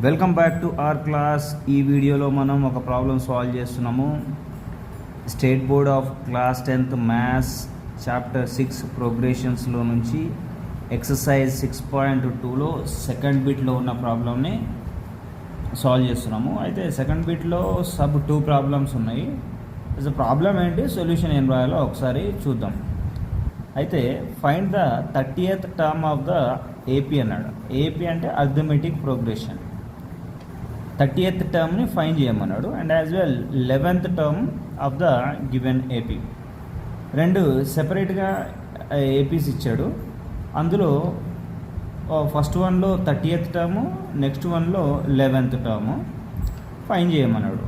Welcome back to our class. ఈ వీడియోలో మనం ఒక ప్రాబ్లం సాల్వ్ చేస్తున్నాము. State board of class 10th maths chapter 6 ప్రోగ్రెషన్స్లో నుంచి ఎక్సర్సైజ్ 6.2లో సెకండ్ బిట్లో ఉన్న ప్రాబ్లమ్ని సాల్వ్ చేస్తున్నాము. అయితే సెకండ్ బిట్లో సబ్ 2 ప్రాబ్లమ్స్ ఉన్నాయి. ప్రాబ్లం ఏంటి, సొల్యూషన్ ఏం రాయాలో ఒకసారి చూద్దాం. అయితే find the 30th term of the AP అన్నాడు. ఏపీ అంటే అర్థమెటిక్ ప్రోగ్రెషన్. 30th టర్మ్ని ఫైండ్ చేయమన్నాడు. And as well 11th term of the given AP. రెండు సెపరేట్గా ఏపీస్ ఇచ్చాడు. అందులో ఫస్ట్ వన్లో 30th టర్ము, నెక్స్ట్ వన్లో 11th టర్ము ఫైండ్ చేయమన్నాడు.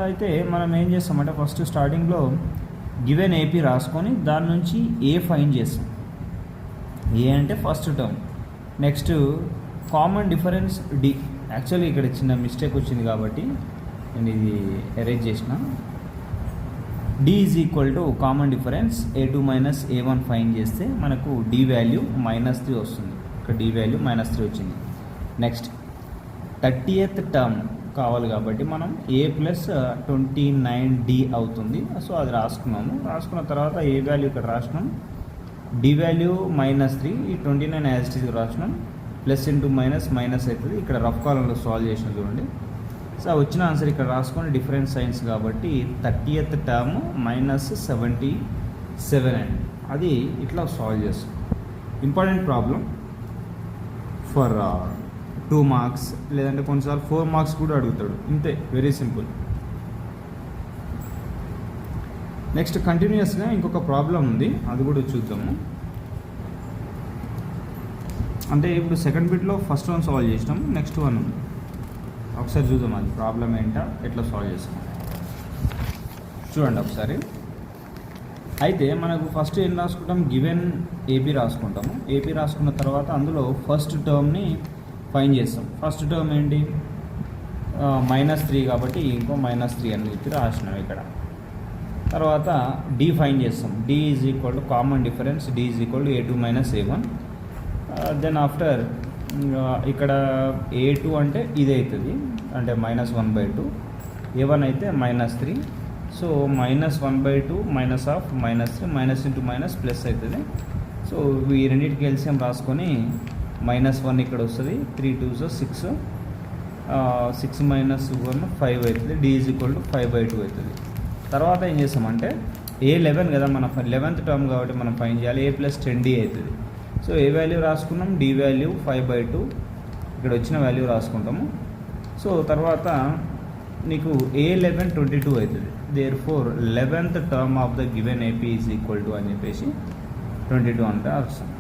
అయితే మనం ఏం చేస్తామంటే ఫస్ట్ స్టార్టింగ్లో గివెన్ ఏపీ రాసుకొని దాని నుంచి ఏ ఫైండ్ చేస్తాం. ఏ అంటే first term. Next common difference D. Actually ఇక్కడ చిన్న మిస్టేక్ వచ్చింది కాబట్టి నేను ఇది ఎరేజ్ చేసిన. D is equal to common difference A2 minus A1 find చేస్తే మనకు డి వాల్యూ -3 వస్తుంది. ఇక్కడ డి వాల్యూ -3 వచ్చింది. నెక్స్ట్ 30th టర్మ్ కావాలి కాబట్టి మనం A ప్లస్ 29D అవుతుంది. సో అది రాసుకున్నాము. రాసుకున్న తర్వాత ఏ వాల్యూ ఇక్కడ రాసినాం, డి వాల్యూ -3, ఈ 29 యాజ్ ఇట్ ఈజ్ రాసినాం. ప్లస్ ఇంటూ మైనస్ అవుతుంది. ఇక్కడ రఫ్ కాలంలో సాల్వ్ చేసిన చూడండి. సో వచ్చిన ఆన్సర్ ఇక్కడ రాసుకొని డిఫరెన్స్ సైన్స్ కాబట్టి 30th టర్మ్ -77 అండి. అది ఇట్లా సాల్వ్ చేస్తాం. ఇంపార్టెంట్ ప్రాబ్లం ఫర్ 2 మార్క్స్, లేదంటే కొన్నిసార్లు 4 మార్క్స్ కూడా అడుగుతాడు. ఇంతే, వెరీ సింపుల్. నెక్స్ట్ కంటిన్యూస్గా ఇంకొక ప్రాబ్లం ఉంది, అది కూడా చూద్దాము. అంటే ఇప్పుడు సెకండ్ బిట్లో ఫస్ట్ వన్ సాల్వ్ చేసినాం, నెక్స్ట్ వన్ ఒకసారి చూద్దాం. అది ప్రాబ్లం ఏంటో ఎట్లా సాల్వ్ చేస్తాం చూడండి ఒకసారి. అయితే మనకు ఫస్ట్ ఏం రాసుకుంటాం, గివెన్ ఏపీ రాసుకుంటాము. ఏపీ రాసుకున్న తర్వాత అందులో ఫస్ట్ టర్మ్ని ఫైండ్ చేస్తాం. ఫస్ట్ టర్మ్ ఏంటి, -3 కాబట్టి ఇంకో -3 అని చెప్పి రాసినాం ఇక్కడ. తర్వాత డి ఫైండ్ చేస్తాం. D is equal to common difference, D is equal to A2 minus A1. Then after ఇక్కడ A2 అంటే ఇది అవుతుంది, అంటే -1/2. A1 అయితే -3. So -1/2 minus of -3, minus into minus plus అవుతుంది. సో ఈ రెండింటికి ఎల్సిఎం రాసుకొని -1 ఇక్కడ వస్తుంది. 3 2 6, 6 మైనస్ 1 5 అవుతుంది. డి ఈజ్ ఈక్వల్ టు 5/2 అవుతుంది. తర్వాత ఏం చేస్తామంటే A11 కదా, మన 11th టర్మ్ కాబట్టి మనం ఫైండ్ చేయాలి. A ప్లస్ 10D అవుతుంది. సో ఏ వాల్యూ రాసుకున్నాం, డి వాల్యూ 5/2 ఇక్కడ వచ్చిన వాల్యూ రాసుకుంటాము. సో తర్వాత నీకు A11 22 అవుతుంది. Therefore 11th term of the given AP is equal to అని చెప్పేసి 22 అంటే వస్తుంది.